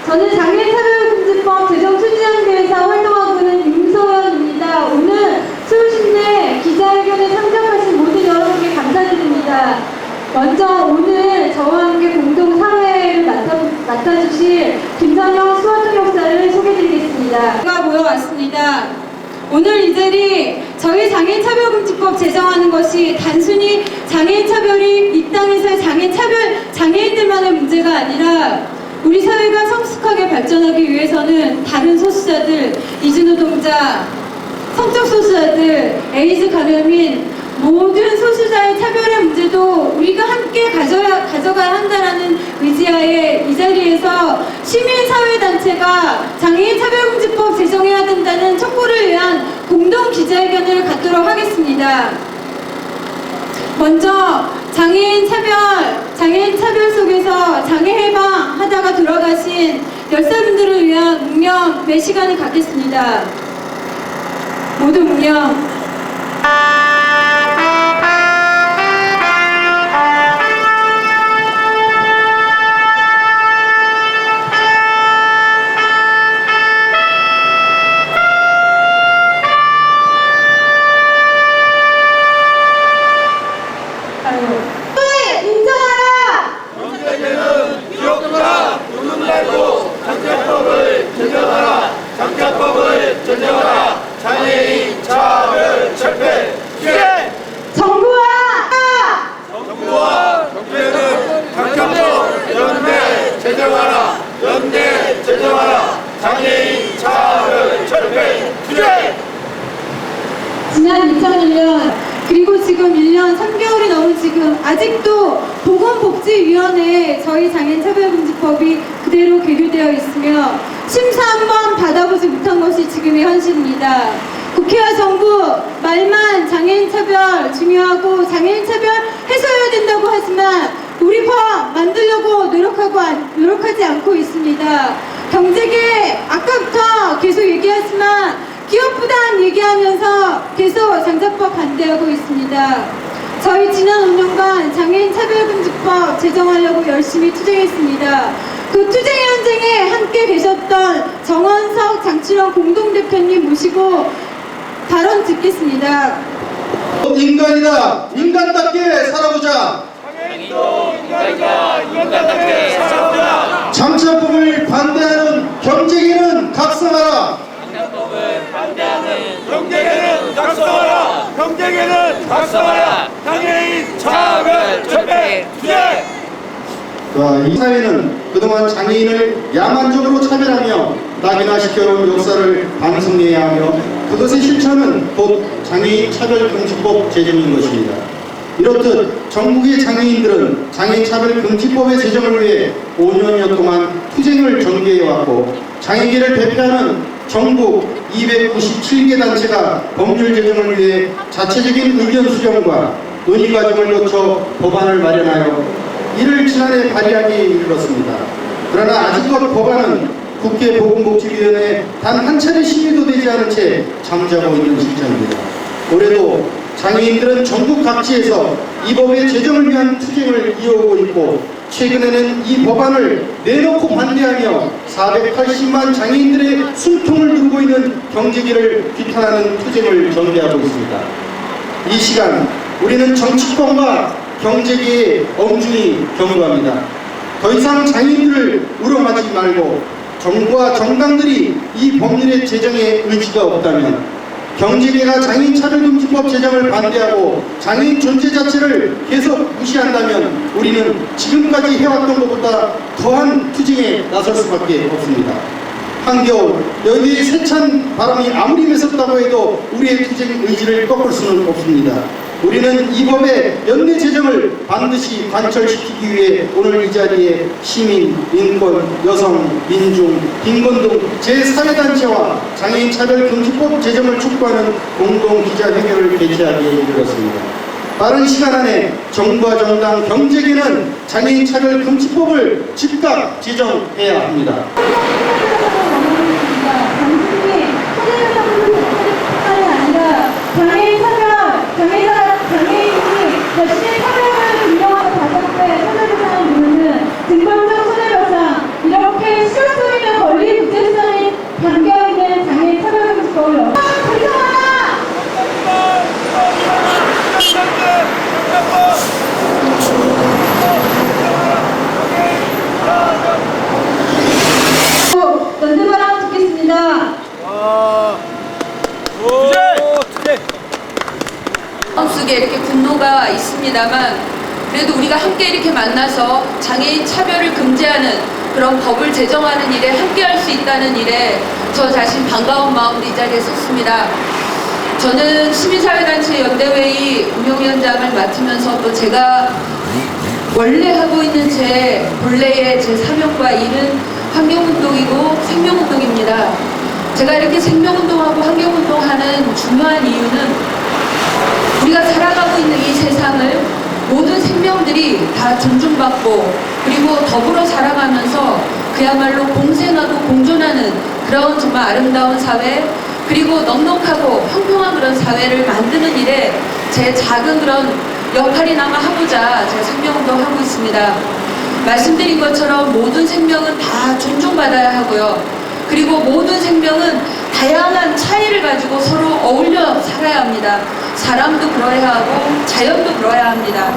저는 장애인차별금지법 제정 추진위원회에서 활동하고 있는 임소연입니다. 오늘 서울시내 기자회견에 참석하신 모든 여러분께 감사드립니다. 먼저 오늘 저와 함께 공동사회를 맡아주실 김선영 수원통역사를 소개해드리겠습니다. 제가 모여왔습니다. 오늘 이 자리 저희 장애인차별금지법 제정하는 것이 단순히 장애인차별이 이 땅에서의 장애인들만의 문제가 아니라 우리 사회가 성숙하게 발전하기 위해서는 다른 소수자들, 이주노동자, 성적 소수자들, 에이즈 감염인 모든 소수자의 차별의 문제도 우리가 함께 가져가야 한다는 의지하에 이 자리에서 시민사회단체가 장애인차별금지법 제정해야 된다는 촉구를 위한 공동기자회견을 갖도록 하겠습니다. 먼저 장애인 차별 속에서 장애해방 하다가 돌아가신 열사분들을 위한 묵념 몇 시간을 갖겠습니다. 모두 묵념. 지난 2001년 그리고 지금 1년 3개월이 넘은 지금 아직도 보건복지위원회에 저희 장애인차별금지법이 그대로 계류되어 있으며 심사 한번 받아보지 못한 것이 지금의 현실입니다. 국회와 정부 말만 장애인차별 중요하고 장애인차별 해소해야 된다고 하지만 우리 법 만들려고 노력하지 않고 있습니다. 경제계 아까부터 계속 얘기하지만 기업부담 얘기하면서 계속 장작법 반대하고 있습니다. 저희 지난 5년간 장애인차별금지법 제정하려고 열심히 투쟁했습니다. 그 투쟁 현장에 함께 계셨던 정원석, 장치령 공동대표님 모시고 발언 듣겠습니다. 인간이다. 인간답게 살아보자. 장애인도 인간이다. 인간답게 살아보자. 장차법을 반대하는 경제계는 각성하라. 장차법을 반대하는 경제계는 각성하라. 경제계는 각성하라. 장애인 차별 철폐 투쟁. 이 사회는 그동안 장애인을 야만적으로 차별하며 낙인화 시켜온 역사를 반성해야 하며 그것의 실천은 곧 장애인 차별금지법 제정인 것입니다. 이렇듯 전국의 장애인들은 장애인 차별금지법의 제정을 위해 5년여 동안 투쟁을 전개해왔고 장애인을 대표하는 전국 297개 단체가 법률 제정을 위해 자체적인 의견 수정과 논의 과정을 거쳐 법안을 마련하여 이를 지난해 발의하기에 이르렀습니다. 그러나 아직도 법안은 국회 보건복지위원회에 단 한 차례 심의도 되지 않은 채 잠자고 있는 실정입니다. 올해도 장애인들은 전국 각지에서 이 법의 제정을 위한 투쟁을 이어오고 있고 최근에는 이 법안을 내놓고 반대하며 480만 장애인들의 숨통을 누르고 있는 경제계를 비판하는 투쟁을 전개하고 있습니다. 이 시간 우리는 정치권과 경제계에 엄중히 경고합니다. 더 이상 장애인들을 우롱하지 말고 정부와 정당들이 이 법률의 제정에 의지가 없다면 경제계가 장애인 차별금지법 제정을 반대하고 장애인 존재 자체를 계속 무시한다면 우리는 지금까지 해왔던 것보다 더한 투쟁에 나설 수밖에 없습니다. 한겨울 여기에 세찬 바람이 아무리 매섭다고 해도 우리의 투쟁 의지를 꺾을 수는 없습니다. 우리는 이 법의 연내 제정을 반드시 관철시키기 위해 오늘 이 자리에 시민, 인권, 여성, 민중, 빈곤 등 제4회단체와 장애인 차별금지법 제정을 촉구하는 공동기자회견을 개최하기에 이르렀습니다. 빠른 시간 안에 정부와 정당, 경제계는 장애인 차별금지법을 즉각 제정해야 합니다. 자신의 차별을 인정하고 받았을 때 손해배상을 부르는 등반적 손해배상 이렇게 실효성이 수가 있습니다만 그래도 우리가 함께 이렇게 만나서 장애인 차별을 금지하는 그런 법을 제정하는 일에 함께 할 수 있다는 일에 저 자신 반가운 마음으로 이 자리에 섰습니다. 저는 시민사회단체 연대회의 운영위원장을 맡으면서 또 제가 원래 하고 있는 제 본래의 제 사명과 일은 환경운동이고 생명운동입니다. 제가 이렇게 생명운동하고 환경운동하는 중요한 이유는 우리가 살아가고 있는 이 세상을 모든 생명들이 다 존중받고 그리고 더불어 살아가면서 그야말로 공생하고 공존하는 그런 정말 아름다운 사회 그리고 넉넉하고 평평한 그런 사회를 만드는 일에 제 작은 그런 역할이나마 하고자 제가 생명운동 하고 있습니다. 말씀드린 것처럼 모든 생명은 다 존중받아야 하고요. 그리고 모든 생명은 다양한 차이를 가지고 서로 어울려 살아야 합니다. 사람도 그러해야 하고 자연도 그러해야 합니다.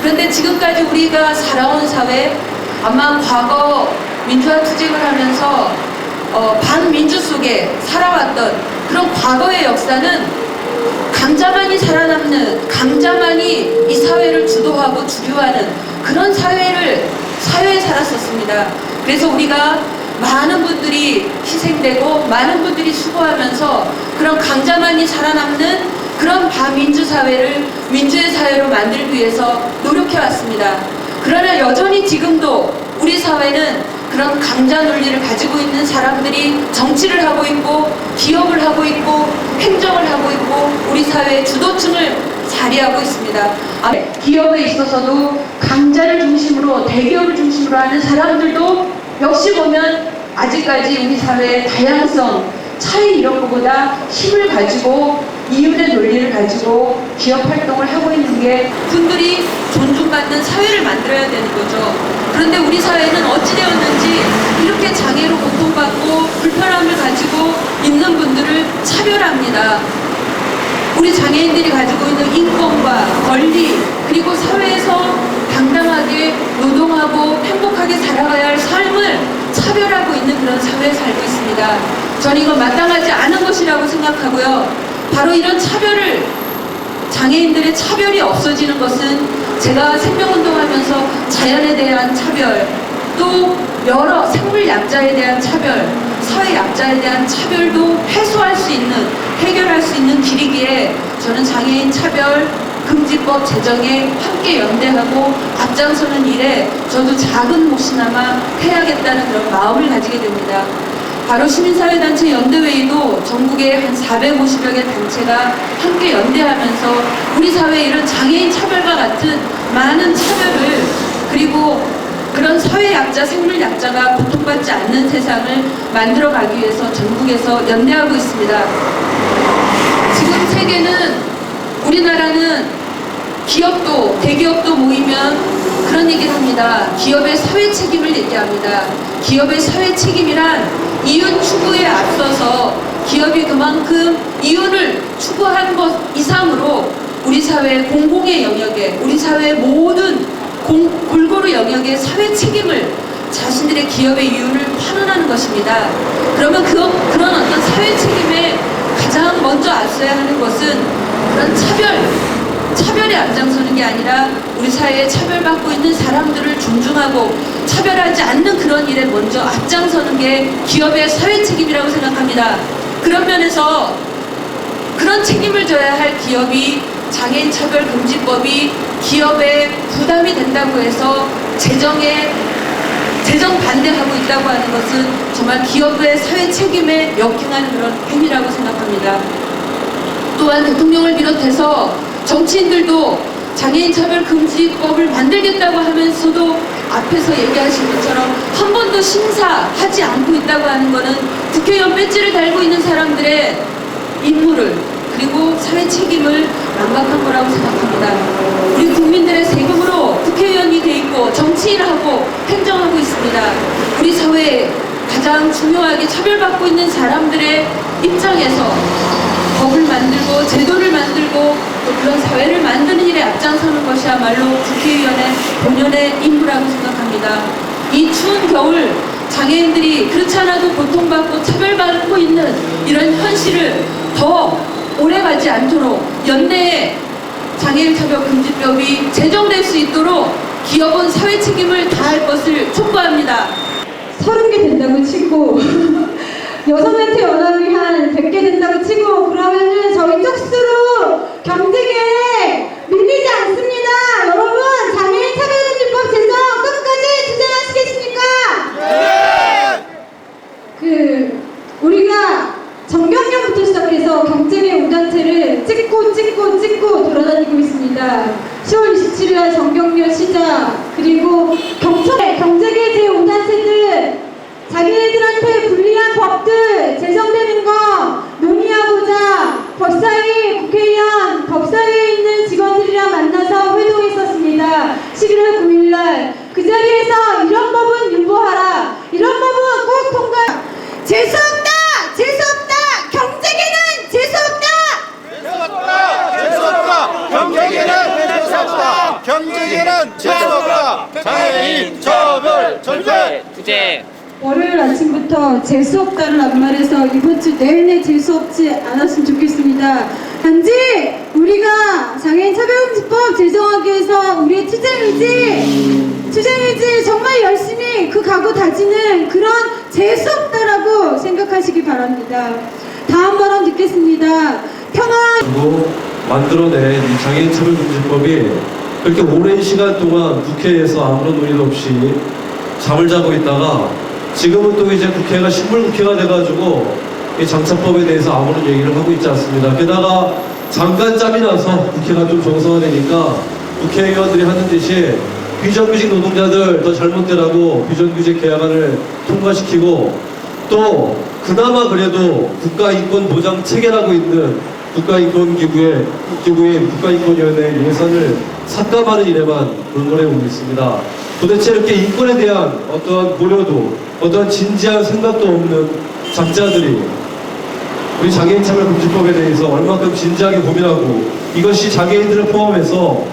그런데 지금까지 우리가 살아온 사회 아마 과거 민주화 투쟁을 하면서 반민주 속에 살아왔던 그런 과거의 역사는 강자만이 살아남는 강자만이 이 사회를 주도하고 주류하는 그런 사회에 살았었습니다. 그래서 우리가 많은 분들이 희생되고 많은 분들이 수고하면서 그런 강자만이 살아남는 그런 반민주 사회를 민주의 사회로 만들기 위해서 노력해왔습니다. 그러나 여전히 지금도 우리 사회는 그런 강자 논리를 가지고 있는 사람들이 정치를 하고 있고 기업을 하고 있고 행정을 하고 있고 우리 사회의 주도층을 자리하고 있습니다. 기업에 있어서도 강자를 중심으로 대기업을 중심으로 하는 사람들도 역시 보면 아직까지 우리 사회의 다양성, 차이 이런 것보다 힘을 가지고 이윤의 논리를 가지고 기업 활동을 하고 있는 게 분들이 존중받는 사회를 만들어야 되는 거죠. 그런데 우리 사회는 어찌 되었는지 이렇게 장애로 고통받고 불편함을 가지고 있는 분들을 차별합니다. 우리 장애인들이 가지고 있는 인권과 권리 그리고 사회에서 당당하게 노동하고 행복하게 살아가야 할 삶을 차별하고 있는 그런 사회에 살고 있습니다. 저는 이건 마땅하지 않은 것이라고 생각하고요. 바로 이런 차별을 장애인들의 차별이 없어지는 것은 제가 생명운동하면서 자연에 대한 차별 또 여러 생물 약자에 대한 차별 사회 약자에 대한 차별도 해소할 수 있는 해결할 수 있는 길이기에 저는 장애인 차별 금지법 제정에 함께 연대하고 앞장서는 일에 저도 작은 몫이나마 해야겠다는 그런 마음을 가지게 됩니다. 바로 시민사회단체 연대회의도 전국의 한 450여 개 단체가 함께 연대하면서 우리 사회에 이런 장애인 차별과 같은 많은 차별을 그리고 그런 사회 약자, 생물 약자가 고통받지 않는 세상을 만들어가기 위해서 전국에서 연대하고 있습니다. 지금 세계는 우리나라는 기업도 대기업도 모이면 그런 얘기를 합니다. 기업의 사회 책임을 얘기합니다. 기업의 사회 책임이란 이윤 추구에 앞서서 기업이 그만큼 이윤을 추구하는 것 이상으로 우리 사회 공공의 영역에 우리 사회 모든 골고루 영역의 사회 책임을 자신들의 기업의 이윤을 환원하는 것입니다. 그러면 그런 어떤 사회 책임에 가장 먼저 앞서야 하는 것은 그런 차별에 앞장서는 게 아니라 우리 사회에 차별받고 있는 사람들을 존중하고 차별하지 않는 그런 일에 먼저 앞장서는 게 기업의 사회 책임이라고 생각합니다. 그런 면에서 그런 책임을 져야 할 기업이 장애인 차별 금지법이 기업에 부담이 된다고 해서 재정 반대하고 있다고 하는 것은 정말 기업의 사회 책임에 역행하는 그런 행위라고 생각합니다. 또한 대통령을 비롯해서 정치인들도 장애인 차별 금지법을 만들겠다고 하면서도 앞에서 얘기하신 것처럼 한 번도 심사하지 않고 있다고 하는 것은 국회의원 배지를 달고 있는 사람들의 임무를 그리고 사회 책임을 망각한 거라고 생각합니다. 우리 국민들의 세금으로 국회의원이 돼 있고 정치인을 하고 행정하고 있습니다. 우리 사회에 가장 중요하게 차별받고 있는 사람들의 입장에서 법을 만들고 제도를 만들고 또 그런 사회를 만드는 일에 앞장서는 것이야말로 국회의원의 본연의 임무라고 생각합니다. 이 추운 겨울 장애인들이 그렇지 않아도 고통받고 차별받고 있는 이런 현실을 더 오래가지 않도록 연대에 장애인 차별금지법이 제정될 수 있도록 기업은 사회 책임을 다할 것을 촉구합니다. 30개 된다고 치고 여성한테 연합이 한 100개 된다고 치고 그러면은 저희 쪽수로 경쟁에 밀리지 않습니다. 여러분 장애인 차별금지법 제정 끝까지 투쟁하시겠습니까? 우리가 정경련부터 시작해서 경쟁의 5단체를 찍고 돌아다니고 있습니다. 10월 27일 날 정경련 시작, 그리고 경제계 제5단체들 자기네들한테 불리한 법들 제정되는 거 논의하고자 법사위 국회의원, 법사위에 있는 직원들이랑 만나서 회동했었습니다. 11월 9일날 그 자리에서 이런 법은 유보하라, 이런 법은 꼭 통과. 재수없다! 재수없다! 경제계는 재수없다! 재수없다! 경제계는 재수없다! 경제계는 재수없다! 장애인 차별 절대 투쟁! 월요일 아침부터 재수없다를 낱말해서 이번 주 내내 재수없지 않았으면 좋겠습니다. 단지 우리가 장애인 차별금지법 제정하기 위해서 우리의 투쟁의지 정말 열심히 그 각오 다지는 그런 재수없다라고 생각하시기 바랍니다. 다음 발언 듣겠습니다. 그리고 만들어낸 이 장애인 차별금지법이 그렇게 오랜 시간 동안 국회에서 아무런 논의도 없이 잠을 자고 있다가 지금은 또 이제 국회가 식물국회가 돼가지고 이 장차법에 대해서 아무런 얘기를 하고 있지 않습니다. 게다가 잠깐 짬이 나서 국회가 좀 정상화되니까 국회의원들이 하는 짓이 비정규직 노동자들 더 잘못되라고 비정규직 계약안을 통과시키고 또 그나마 그래도 국가인권보장 체계라고 있는 국가인권기구의 국가인권위원회 예산을 삭감하는 일에만 응원해오고 있습니다. 도대체 이렇게 인권에 대한 어떠한 고려도 어떠한 진지한 생각도 없는 작자들이 우리 장애인 차별금지법에 대해서 얼마큼 진지하게 고민하고 이것이 장애인들을 포함해서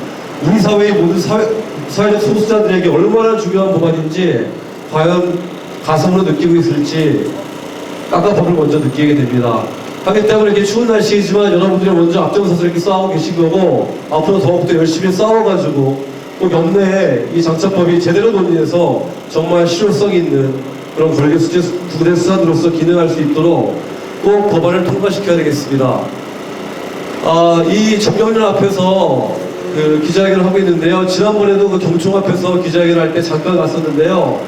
우리 사회의 모든 사회적 소수자들에게 얼마나 중요한 법안인지 과연 가슴으로 느끼고 있을지 깝깝함을 먼저 느끼게 됩니다. 하기 때문에 이렇게 추운 날씨이지만 여러분들이 먼저 앞장서서 이렇게 싸우고 계신 거고 앞으로 더욱더 열심히 싸워가지고 꼭 연내에 이 장차법이 제대로 논의해서 정말 실효성이 있는 그런 부대 수단으로서 기능할 수 있도록 꼭 법안을 통과시켜야 되겠습니다. 이 정경련 앞에서 그 기자회견을 하고 있는데요. 지난번에도 그 경총 앞에서 기자회견을 할 때 잠깐 갔었는데요.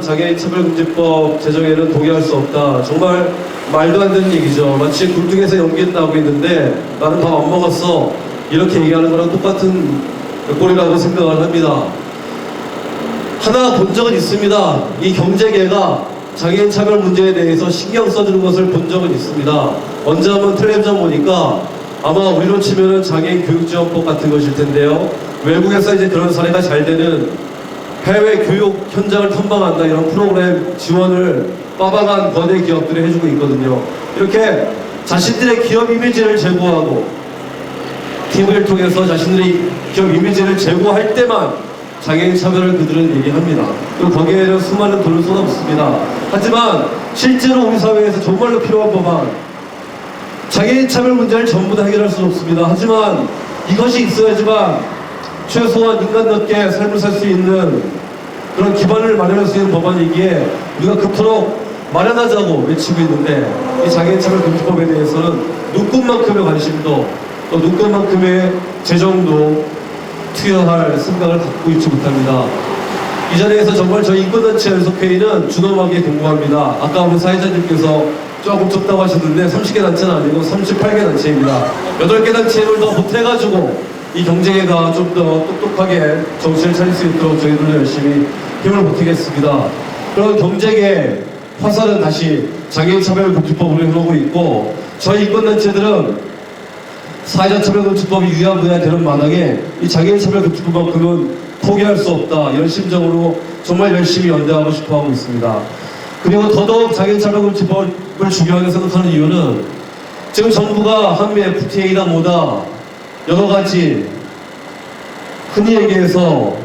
장애인 차별금지법 제정에는 동의할 수 없다. 정말 말도 안 되는 얘기죠. 마치 굴뚝에서 연기는 나고 있는데 나는 밥 안 먹었어. 이렇게 얘기하는 거랑 똑같은 꼴이라고 생각을 합니다. 하나 본 적은 있습니다. 이 경제계가 장애인 차별 문제에 대해서 신경 써주는 것을 본 적은 있습니다. 언제 한번 텔레비전 보니까 아마 우리로 치면은 장애인 교육지원법 같은 것일 텐데요. 외국에서 이제 그런 사례가 잘 되는 해외 교육 현장을 탐방한다 이런 프로그램 지원을 빠방한 거대 기업들이 해주고 있거든요. 이렇게 자신들의 기업 이미지를 제고하고 TV를 통해서 자신들의 기업 이미지를 제고할 때만 장애인 차별을 그들은 얘기합니다. 그리고 거기에는 수많은 돈을 쏟아붓습니다. 하지만 실제로 우리 사회에서 정말로 필요한 법안 장애인 차별 문제를 전부 다 해결할 수는 없습니다. 하지만 이것이 있어야지만 최소한 인간답게 삶을 살 수 있는 그런 기반을 마련할 수 있는 법안이기에 우리가 그토록 마련하자고 외치고 있는데 이 장애인 차별 금지법에 대해서는 눈꽃만큼의 관심도 또 눈꽃만큼의 재정도 투여할 생각을 갖고 있지 못합니다. 이 자리에서 정말 저희 인권단체 연석회의는 준엄하게 공부합니다. 아까 우리 사회자님께서 조금 적다고 하셨는데 30개 단체는 아니고 38개 단체입니다. 8개 단체를 더 보태가지고 이 경제계가 좀 더 똑똑하게 정신을 차릴 수 있도록 저희들은 열심히 힘을 보태겠습니다. 그런 경제계 화살은 다시 장애인 차별금지법으로 향하고 있고 저희 인권단체들은 사회적 차별금지법이 유야무야 되는 마당에 이 장애인 차별금지법만큼은 포기할 수 없다 이런 심정으로 정말 열심히 연대하고 싶어하고 있습니다. 그리고 더더욱 장애인 차별금지법을 중요하게 생각하는 이유는 지금 정부가 한미 FTA다 뭐다 여러 가지 흔히 얘기해서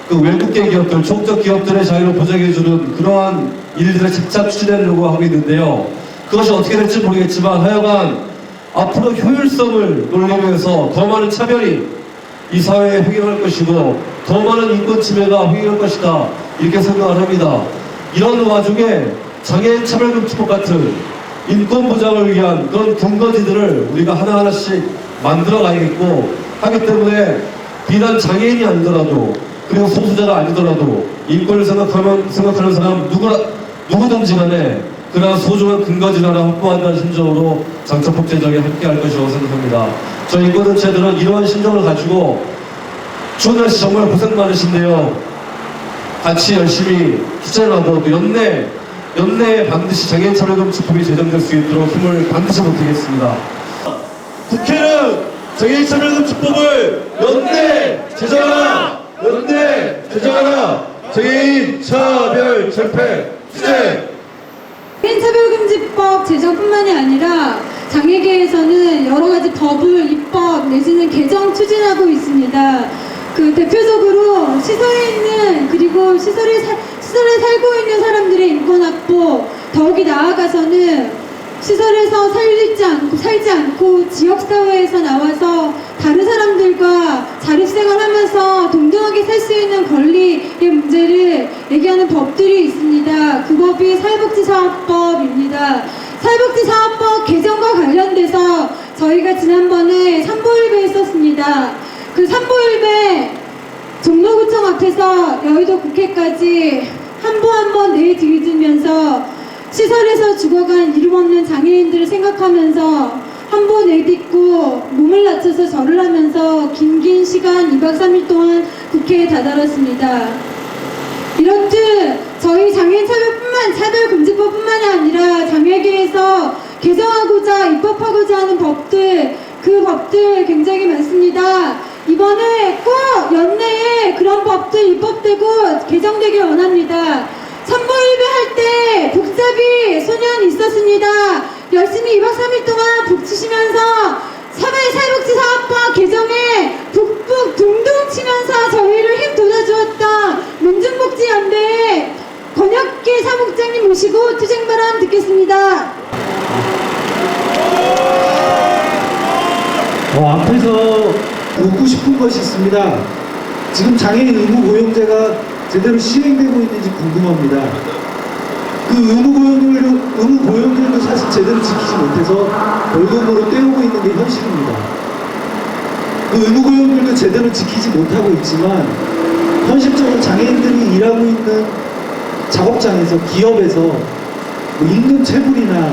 그 외국계 기업들, 초국적 기업들의 자유를 보장해주는 그러한 일들을 착착 추진하려고 하고 있는데요. 그것이 어떻게 될지 모르겠지만 하여간 앞으로 효율성을 논리면서 더 많은 차별이 이 사회에 획일할 것이고 더 많은 인권 침해가 획일할 것이다 이렇게 생각을 합니다. 이런 와중에 장애인 차별금지법 같은 인권 보장을 위한 그런 근거지들을 우리가 하나하나씩 만들어 가야겠고 하기 때문에 비단 장애인이 아니더라도 그리고 소수자가 아니더라도 인권을 생각하는 사람 누구든지 간에 그러한 소중한 근거지 하나 확보한다는 심정으로 장차법 제정에 함께할 것이라고 생각합니다. 저희 인권단체들은 이러한 심정을 가지고 추운 날씨 정말 고생 많으신데요. 같이 열심히 투쟁하고 또 연내에 반드시 장애인 차별금지법이 제정될 수 있도록 힘을 반드시 보태겠습니다. 국회는 장애인 차별금지법을 연내 제정하라! 장애인 차별 철폐 투쟁! 장애인 차별금지법 제정뿐만이 아니라 장애계에서는 여러 가지 법을 입법 내지는 개정 추진하고 있습니다. 그 대표적으로 시설에 있는 그리고 시설에 살고 있는 사람들의 인권 확보, 더욱이 나아가서는 시설에서 살지 않고 지역사회에서 나와서 다른 사람들과 자립생활하면서 동등하게 살 수 있는 권리의 문제를 얘기하는 법들이 있습니다. 그 법이 사회복지사업법입니다. 사회복지사업법 개정과 관련돼서 저희가 지난번에 삼보일배 했었습니다. 그 삼보일배 종로구청 앞에서 여의도 국회까지 한 번 내디디면서 시설에서 죽어간 이름 없는 장애인들을 생각하면서 한 번 내딛고 몸을 낮춰서 절을 하면서 긴 시간 2박 3일 동안 국회에 다다랐습니다. 이렇듯 저희 장애인 차별금지법뿐만이 아니라 장애계에서 개정하고자 입법하고자 하는 법들, 그 법들 굉장히 많습니다. 이번에 꼭 연내에 그런 법들 입법되고 개정되길 원합니다. 삼보일배 할 때 복잡이 소년 있었습니다. 열심히 2박 3일 동안 북치시면서 사회복지사업법 개정에 북북 둥둥 치면서 저희를 힘 돋아주었던 민중복지연대 권혁기 사무국장님 모시고 투쟁 발언 듣겠습니다. 앞에서 묻고 싶은 것이 있습니다. 지금 장애인 의무 고용제가 제대로 시행되고 있는지 궁금합니다. 그 의무 고용들도 사실 제대로 지키지 못해서 벌금으로 떼우고 있는 게 현실입니다. 그 의무 고용들도 제대로 지키지 못하고 있지만 현실적으로 장애인들이 일하고 있는 작업장에서 기업에서 뭐 임금 체불이나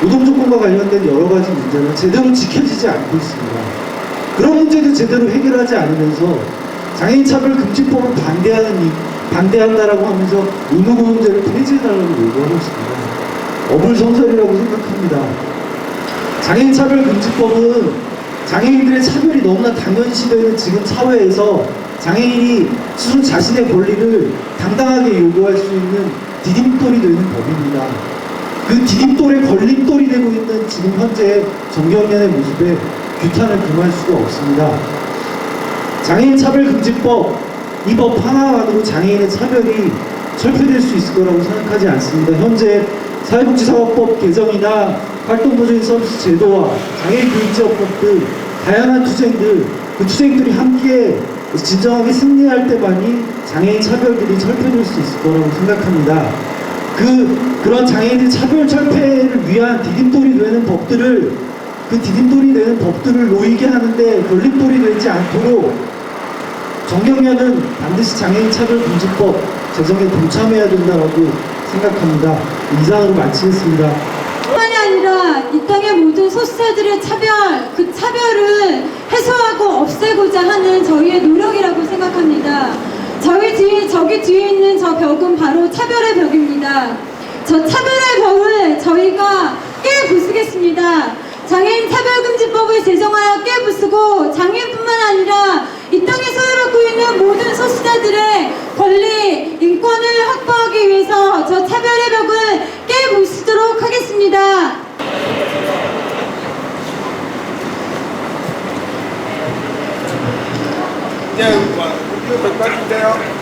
노동 조건과 관련된 여러 가지 문제는 제대로 지켜지지 않고 있습니다. 그런 문제도 제대로 해결하지 않으면서 장애인 차별금지법을 반대한다라고 하면서 의무고용제를 폐지해달라고 요구하고 있습니다. 어불성설이라고 생각합니다. 장애인 차별금지법은 장애인들의 차별이 너무나 당연시되는 지금 사회에서 장애인이 스스로 자신의 권리를 당당하게 요구할 수 있는 디딤돌이 되는 법입니다. 그 디딤돌에 걸림돌이 되고 있는 지금 현재 정경련의 모습에 규탄을 금할 수가 없습니다. 장애인 차별금지법, 이 법 하나만으로 장애인의 차별이 철폐될 수 있을 거라고 생각하지 않습니다. 현재 사회복지사업법 개정이나 활동보조인 서비스 제도와 장애인 교육지원법 등 다양한 투쟁들, 그 투쟁들이 함께 진정하게 승리할 때만이 장애인 차별들이 철폐될 수 있을 거라고 생각합니다. 그런 장애인의 차별 철폐를 위한 디딤돌이 되는 법들을, 그 디딤돌이 되는 법들을 놓이게 하는데 걸림돌이 되지 않도록 정경련은 반드시 장애인 차별금지법 제정에 동참해야 된다고 생각합니다. 이상으로 마치겠습니다. 뿐만이 아니라 이 땅의 모든 소수자들의 그 차별을 해소하고 없애고자 하는 저희의 노력이라고 생각합니다. 저기 뒤에 있는 저 벽은 바로 차별의 벽입니다. 저 차별의 벽을 저희가 깨부수겠습니다. 장애인 차별금지법을 제정하여 깨부수고 장애인뿐만 아니라 이 땅에 소유받고 있는 모든 소수자들의 권리, 인권을 확보하기 위해서 저 차별의 벽을 깨부수도록 하겠습니다. 네, 국회 백발인데요.